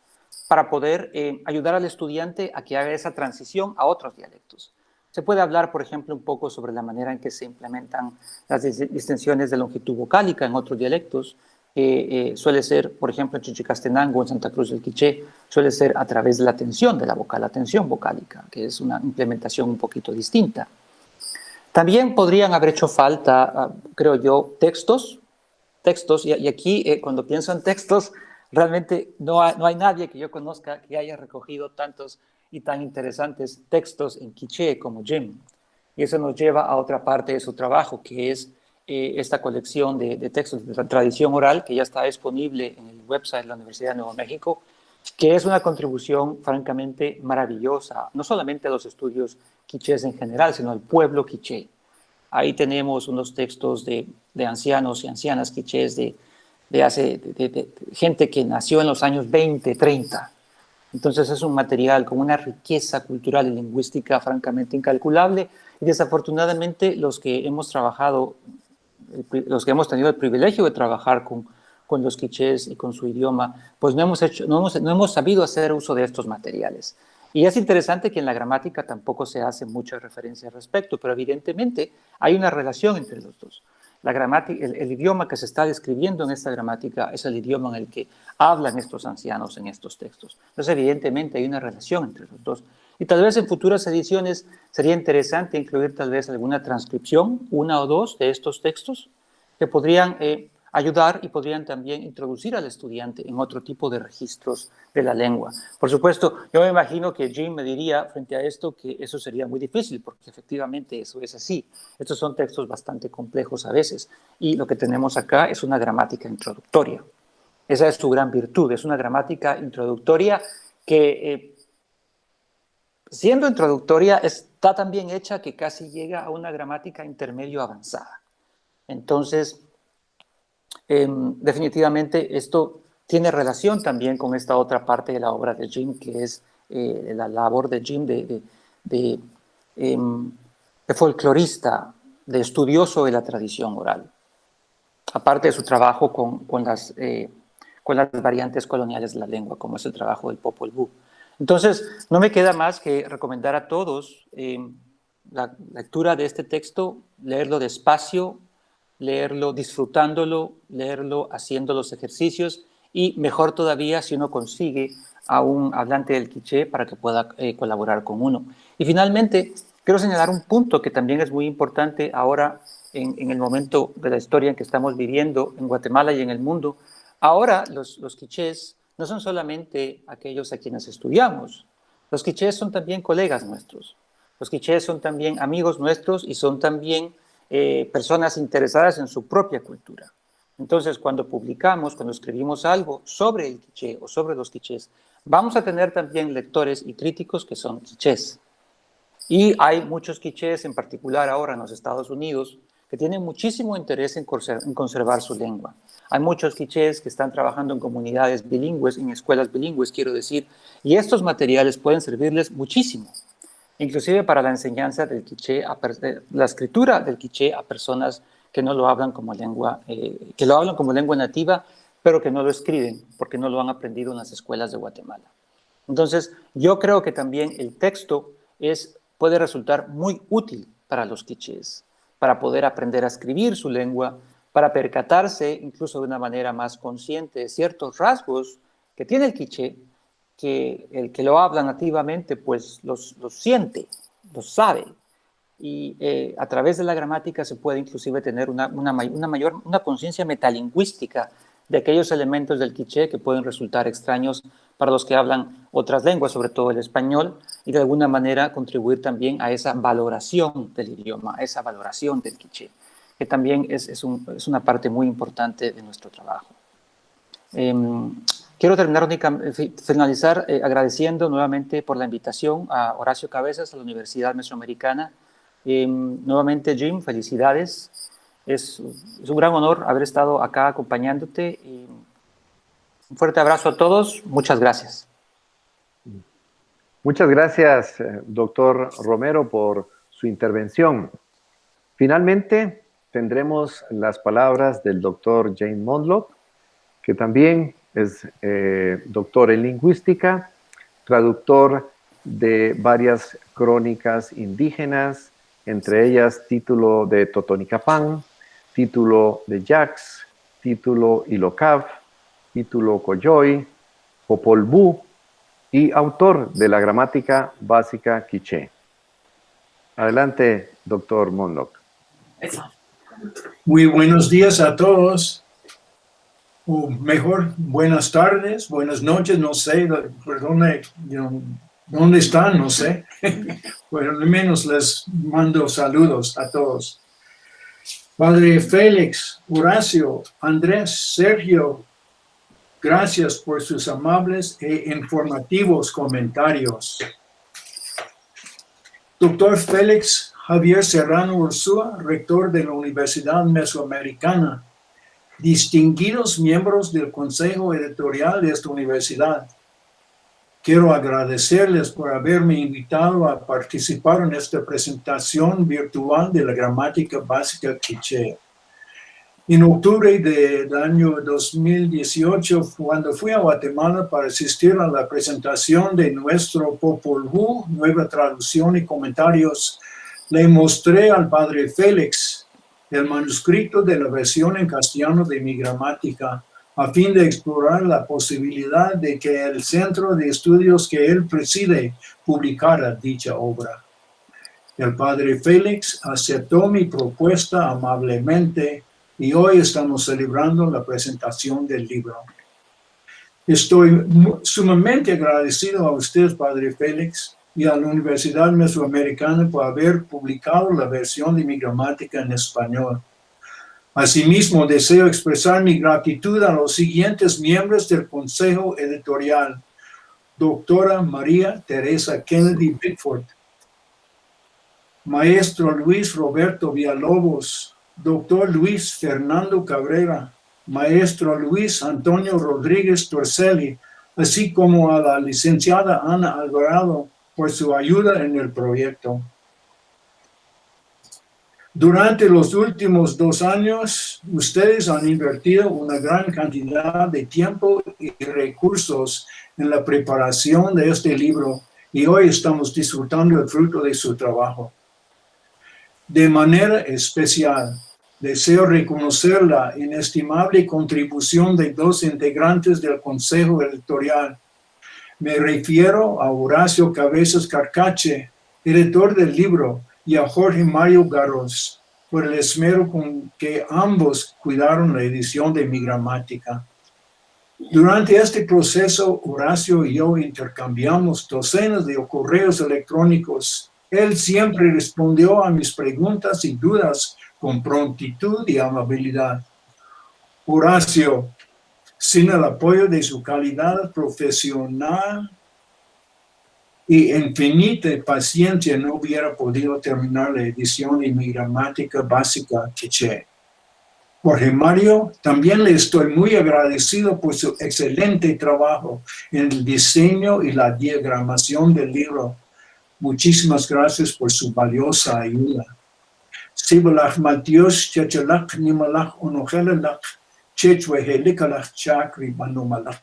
E: para poder ayudar al estudiante a que haga esa transición a otros dialectos. Se puede hablar, por ejemplo, un poco sobre la manera en que se implementan las distinciones de longitud vocálica en otros dialectos. Suele ser, por ejemplo, en Chichicastenango, en Santa Cruz del Quiché, suele ser a través de la tensión de la vocal, la tensión vocálica, que es una implementación un poquito distinta. También podrían haber hecho falta, creo yo, textos, y aquí cuando pienso en textos, realmente no hay nadie que yo conozca que haya recogido tantos y tan interesantes textos en quiché como Jim. Y eso nos lleva a otra parte de su trabajo, que es esta colección de textos de tradición oral, que ya está disponible en el website de la Universidad de Nuevo México, que es una contribución francamente maravillosa, no solamente a los estudios quichés en general, sino al pueblo quiché. Ahí tenemos unos textos de ancianos y ancianas quichés de gente que nació en los años 20, 30. Entonces es un material con una riqueza cultural y lingüística francamente incalculable, y desafortunadamente los que hemos tenido el privilegio de trabajar con los quichés y con su idioma, pues no hemos sabido hacer uso de estos materiales. Y es interesante que en la gramática tampoco se hace mucha referencia al respecto, pero evidentemente hay una relación entre los dos. La gramática, el idioma que se está describiendo en esta gramática es el idioma en el que hablan estos ancianos en estos textos. Entonces, evidentemente hay una relación entre los dos. Y tal vez en futuras ediciones sería interesante incluir tal vez alguna transcripción, una o dos de estos textos, que podrían ayudar y podrían también introducir al estudiante en otro tipo de registros de la lengua. Por supuesto, yo me imagino que Jim me diría frente a esto que eso sería muy difícil, porque efectivamente eso es así. Estos son textos bastante complejos a veces, y lo que tenemos acá es una gramática introductoria. Esa es su gran virtud, es una gramática introductoria que, siendo introductoria, está tan bien hecha que casi llega a una gramática intermedio avanzada. Entonces, definitivamente esto tiene relación también con esta otra parte de la obra de Jim, que es la labor de Jim de folclorista, de estudioso de la tradición oral, aparte de su trabajo con las variantes coloniales de la lengua, como es el trabajo del Popol Vuh. Entonces, no me queda más que recomendar a todos la lectura de este texto, leerlo despacio, leerlo disfrutándolo, leerlo haciendo los ejercicios, y mejor todavía si uno consigue a un hablante del quiché para que pueda colaborar con uno. Y finalmente, quiero señalar un punto que también es muy importante ahora en el momento de la historia en que estamos viviendo en Guatemala y en el mundo. Ahora los quichés no son solamente aquellos a quienes estudiamos, los quichés son también colegas nuestros, los quichés son también amigos nuestros y son también personas interesadas en su propia cultura. Entonces, cuando publicamos, cuando escribimos algo sobre el quiché o sobre los quichés, vamos a tener también lectores y críticos que son quichés. Y hay muchos quichés, en particular ahora en los Estados Unidos, que tienen muchísimo interés en conservar su lengua. Hay muchos quichés que están trabajando en comunidades bilingües, en escuelas bilingües, quiero decir, y estos materiales pueden servirles muchísimo, inclusive para la enseñanza del quiché, la escritura del quiché a personas que no lo hablan como lengua, que lo hablan como lengua nativa, pero que no lo escriben porque no lo han aprendido en las escuelas de Guatemala. Entonces, yo creo que también el texto puede resultar muy útil para los quichés, para poder aprender a escribir su lengua, para percatarse incluso de una manera más consciente de ciertos rasgos que tiene el quiché, que el que lo habla nativamente pues los siente, los sabe, y a través de la gramática se puede inclusive tener una conciencia metalingüística de aquellos elementos del quiché que pueden resultar extraños para los que hablan otras lenguas, sobre todo el español, y de alguna manera contribuir también a esa valoración del idioma, a esa valoración del quiché, que también es una parte muy importante de nuestro trabajo. Quiero finalizar agradeciendo nuevamente por la invitación a Horacio Cabezas, a la Universidad Mesoamericana. Nuevamente, Jim, felicidades. Es un gran honor haber estado acá acompañándote. Y un fuerte abrazo a todos. Muchas gracias.
A: Muchas gracias, doctor Romero, por su intervención. Finalmente, tendremos las palabras del doctor Jane Mondlock, que también es doctor en lingüística, traductor de varias crónicas indígenas, entre ellas título de Totonicapán, título de Yax, título Ilocaf, título Coyoy, Popol Vuh, y autor de la gramática básica quiché. Adelante, doctor Mondlock.
F: Muy buenos días a todos. O mejor, buenas tardes, buenas noches, no sé, por dónde están, no sé. Bueno, al menos les mando saludos a todos. Padre Félix, Horacio, Andrés, Sergio, Gracias por sus amables e informativos comentarios. Doctor Félix Javier Serrano Ursúa, rector de la Universidad Mesoamericana, distinguidos miembros del Consejo Editorial de esta universidad, quiero agradecerles por haberme invitado a participar en esta presentación virtual de la gramática básica quiché. En octubre del año 2018, cuando fui a Guatemala para asistir a la presentación de nuestro Popol Vuh, nueva traducción y comentarios, le mostré al padre Félix el manuscrito de la versión en castellano de mi gramática, a fin de explorar la posibilidad de que el centro de estudios que él preside publicara dicha obra. El padre Félix aceptó mi propuesta amablemente y hoy estamos celebrando la presentación del libro. Estoy sumamente agradecido a usted, padre Félix, y a la Universidad Mesoamericana por haber publicado la versión de mi gramática en español. Asimismo, deseo expresar mi gratitud a los siguientes miembros del Consejo Editorial: doctora María Teresa Kennedy Bickford, maestro Luis Roberto Villalobos, doctor Luis Fernando Cabrera, maestro Luis Antonio Rodríguez Torcelli, así como a la licenciada Ana Alvarado por su ayuda en el proyecto. Durante los últimos 2 años, ustedes han invertido una gran cantidad de tiempo y recursos en la preparación de este libro y hoy estamos disfrutando el fruto de su trabajo. De manera especial, deseo reconocer la inestimable contribución de 2 integrantes del Consejo Editorial. Me refiero a Horacio Cabezas Carcache, editor del libro, y a Jorge Mario Garros, por el esmero con que ambos cuidaron la edición de mi gramática. Durante este proceso, Horacio y yo intercambiamos docenas de correos electrónicos. Él siempre respondió a mis preguntas y dudas con prontitud y amabilidad. Horacio, sin el apoyo de su calidad profesional y infinita paciencia, no hubiera podido terminar la edición de mi gramática básica quiché. Jorge Mario, también le estoy muy agradecido por su excelente trabajo en el diseño y la diagramación del libro. Muchísimas gracias por su valiosa ayuda. Sibalach Matios, Chechalach, Nimalach, Onogelelach, Chechwehelikalach, Chakri, Manomalach.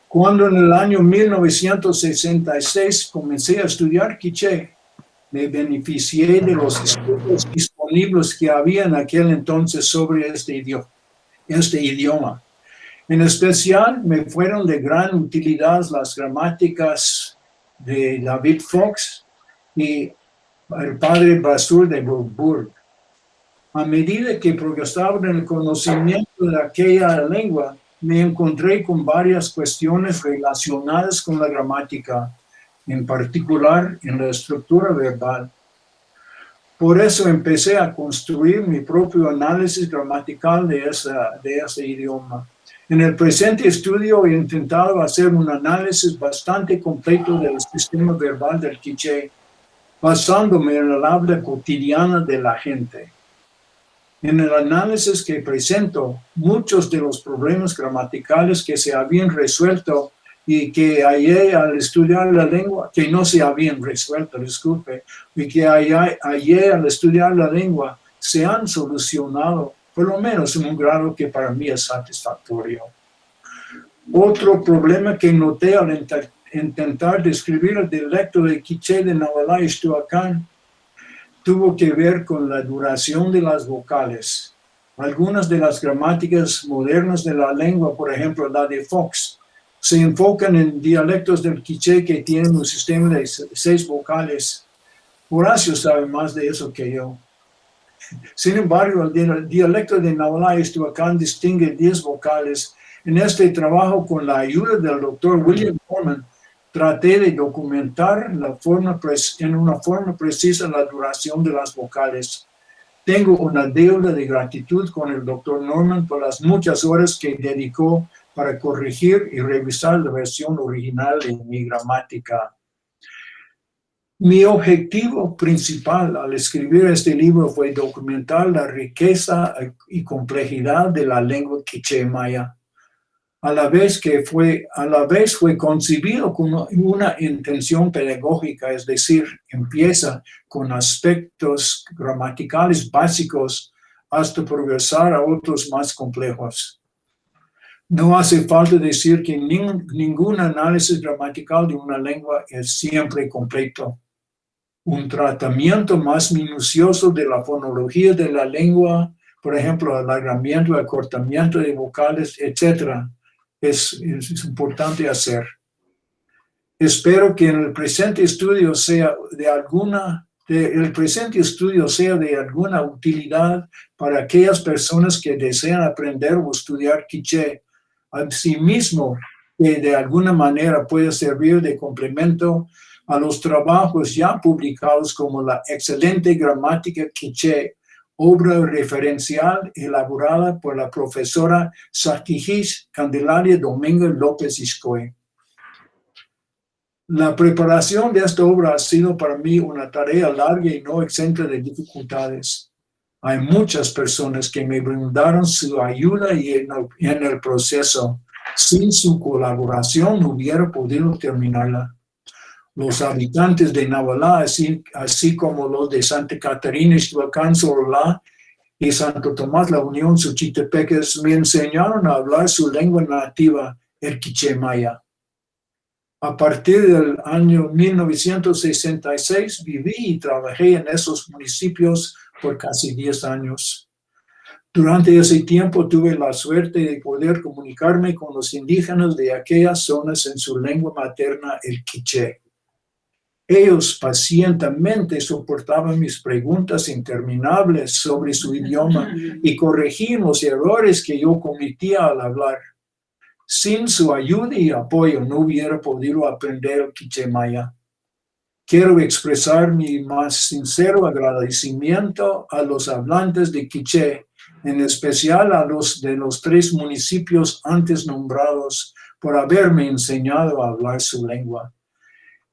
F: Cuando en el año 1966 comencé a estudiar quiché, me beneficié de los estudios disponibles que había en aquel entonces sobre este idioma. En especial, me fueron de gran utilidad las gramáticas de David Fox y el padre Basur de Bourbourg. A medida que progresaba en el conocimiento de aquella lengua, me encontré con varias cuestiones relacionadas con la gramática, en particular en la estructura verbal. Por eso empecé a construir mi propio análisis gramatical de ese idioma. En el presente estudio he intentado hacer un análisis bastante completo del sistema verbal del quiché, basándome en el habla cotidiana de la gente. En el análisis que presento, muchos de los problemas gramaticales que se habían resuelto y que hallé al estudiar la lengua, que no se habían resuelto, disculpe, y que hallé al estudiar la lengua, se han solucionado, por lo menos en un grado que para mí es satisfactorio. Otro problema que noté al intentar describir el dialecto de quiché de Nahualá y Xtuacán tuvo que ver con la duración de las vocales. Algunas de las gramáticas modernas de la lengua, por ejemplo la de Fox, se enfocan en dialectos del quiché que tienen un sistema de 6 vocales. Horacio sabe más de eso que yo. Sin embargo, el dialecto de Nahualá y Xtuacán distingue 10 vocales. En este trabajo, con la ayuda del doctor William Norman, traté de documentar en una forma precisa la duración de las vocales. Tengo una deuda de gratitud con el Dr. Norman por las muchas horas que dedicó para corregir y revisar la versión original de mi gramática. Mi objetivo principal al escribir este libro fue documentar la riqueza y complejidad de la lengua quiché maya. A la vez fue concebido con una intención pedagógica, es decir, empieza con aspectos gramaticales básicos hasta progresar a otros más complejos. No hace falta decir que ningún análisis gramatical de una lengua es siempre completo. Un tratamiento más minucioso de la fonología de la lengua, por ejemplo, alargamiento, acortamiento de vocales, etc., es importante hacer. Espero que el presente estudio sea de alguna utilidad para aquellas personas que desean aprender o estudiar quiché, asimismo que de alguna manera pueda servir de complemento a los trabajos ya publicados como la excelente gramática quiché, obra referencial elaborada por la profesora Sakijis Candelaria Domingo López Iscoy. La preparación de esta obra ha sido para mí una tarea larga y no exenta de dificultades. Hay muchas personas que me brindaron su ayuda y en el proceso. Sin su colaboración no hubiera podido terminarla. Los habitantes de Nahualá, así como los de Santa Catarina, Ixtlahuacán, Sololá y Santo Tomás, la Unión, Suchitepeques, me enseñaron a hablar su lengua nativa, el quiché maya. A partir del año 1966 viví y trabajé en esos municipios por casi 10 años. Durante ese tiempo tuve la suerte de poder comunicarme con los indígenas de aquellas zonas en su lengua materna, el quiché. Ellos pacientemente soportaban mis preguntas interminables sobre su idioma y corregían los errores que yo cometía al hablar. Sin su ayuda y apoyo no hubiera podido aprender el quiché maya. Quiero expresar mi más sincero agradecimiento a los hablantes de quiché, en especial a los de los 3 municipios antes nombrados, por haberme enseñado a hablar su lengua.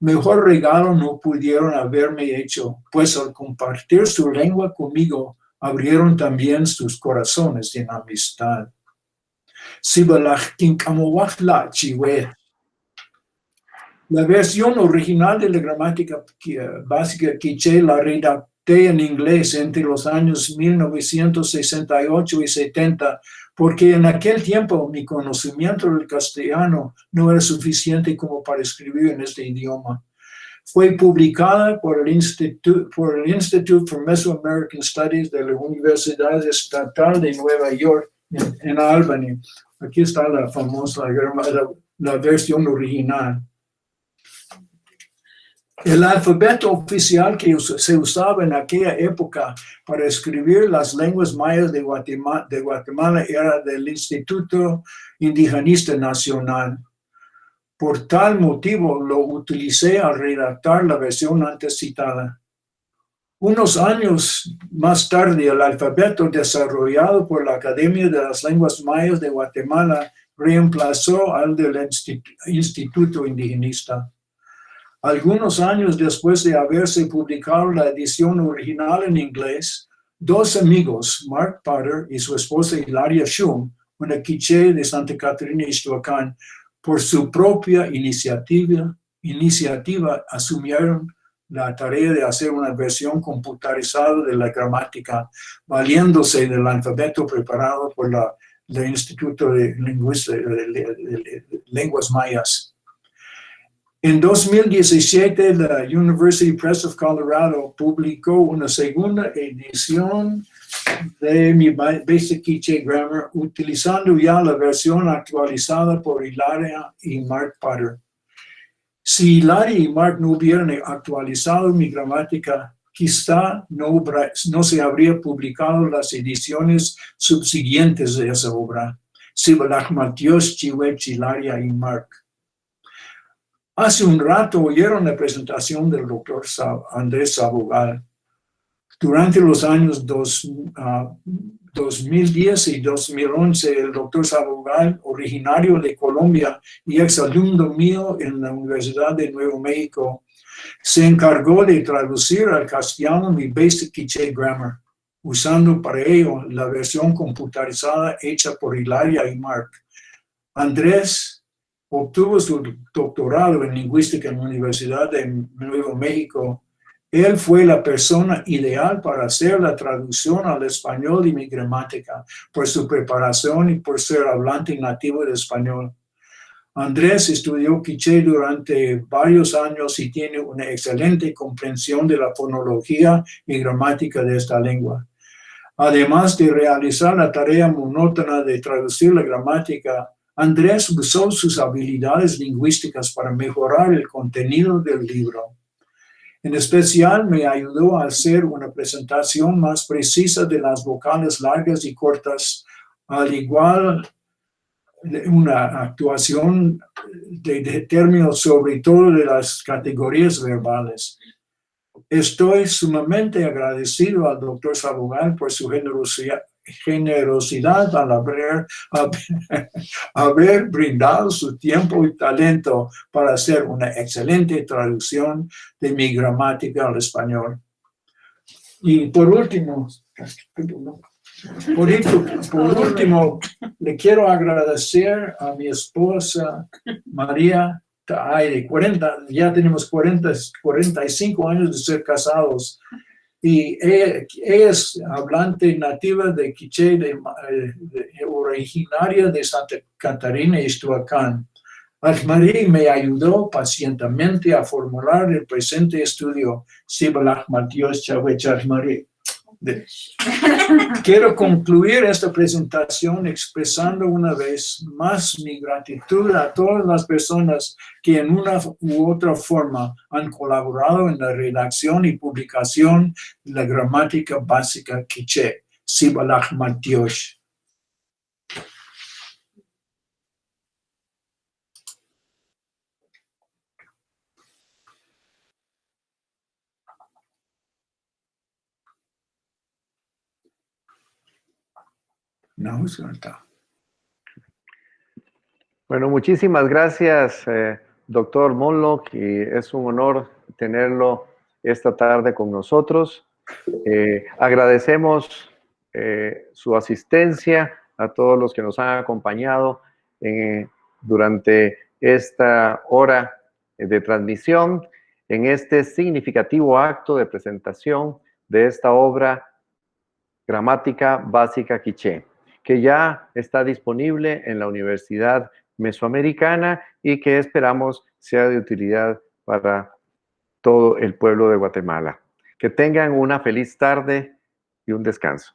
F: Mejor regalo no pudieron haberme hecho, pues al compartir su lengua conmigo, abrieron también sus corazones en amistad. La versión original de la gramática básica quiché la redacté en inglés entre los años 1968 y 70, porque en aquel tiempo mi conocimiento del castellano no era suficiente como para escribir en este idioma. Fue publicada por el Institute for Mesoamerican Studies de la Universidad Estatal de Nueva York en Albany. Aquí está la famosa la versión original. El alfabeto oficial que se usaba en aquella época para escribir las lenguas mayas de Guatemala era del Instituto Indigenista Nacional. Por tal motivo lo utilicé al redactar la versión antes citada. Unos años más tarde, el alfabeto desarrollado por la Academia de las Lenguas Mayas de Guatemala reemplazó al del Instituto Indigenista. Algunos años después de haberse publicado la edición original en inglés, 2 amigos, Mark Potter y su esposa Hilaria Shum, una quiché de Santa Catarina, Ixtlahuacán, por su propia iniciativa asumieron la tarea de hacer una versión computarizada de la gramática, valiéndose del alfabeto preparado por el Instituto de Lenguas Mayas. En 2017, la University Press of Colorado publicó una segunda edición de mi Basic Quiché Grammar, utilizando ya la versión actualizada por Hilaria y Mark Potter. Si Hilaria y Mark no hubieran actualizado mi gramática, quizá no se habría publicado las ediciones subsiguientes de esa obra. Sibalach Matios, Chihuech, Hilaria y Mark. Hace un rato oyeron la presentación del doctor Andrés Sabogal. Durante los años 2010 y 2011, el doctor Sabogal, originario de Colombia y exalumno mío en la Universidad de Nuevo México, se encargó de traducir al castellano mi Basic Quiché Grammar, usando para ello la versión computarizada hecha por Hilaria y Mark. Andrés obtuvo su doctorado en lingüística en la Universidad de Nuevo México. Él fue la persona ideal para hacer la traducción al español de mi gramática, por su preparación y por ser hablante nativo de español. Andrés estudió quiché durante varios años y tiene una excelente comprensión de la fonología y gramática de esta lengua. Además de realizar la tarea monótona de traducir la gramática, Andrés usó sus habilidades lingüísticas para mejorar el contenido del libro. En especial, me ayudó a hacer una presentación más precisa de las vocales largas y cortas, al igual una actuación de términos sobre todo de las categorías verbales. Estoy sumamente agradecido al doctor Sabogal por su generosidad al haber brindado su tiempo y talento para hacer una excelente traducción de mi gramática al español. Y por último, le quiero agradecer a mi esposa María Taay, ya tenemos 45 años de ser casados, y ella es hablante nativa de quiché, originaria de Santa Catarina y Ixtuacán. María me ayudó pacientemente a formular el presente estudio. Quiero concluir esta presentación expresando una vez más mi gratitud a todas las personas que en una u otra forma han colaborado en la redacción y publicación de la gramática básica quiché. Sibalach Matiosh. No,
A: bueno, muchísimas gracias, doctor Monlock, y es un honor tenerlo esta tarde con nosotros. Agradecemos su asistencia a todos los que nos han acompañado durante esta hora de transmisión, en este significativo acto de presentación de esta obra Gramática Básica Quiché, que ya está disponible en la Universidad Mesoamericana y que esperamos sea de utilidad para todo el pueblo de Guatemala. Que tengan una feliz tarde y un descanso.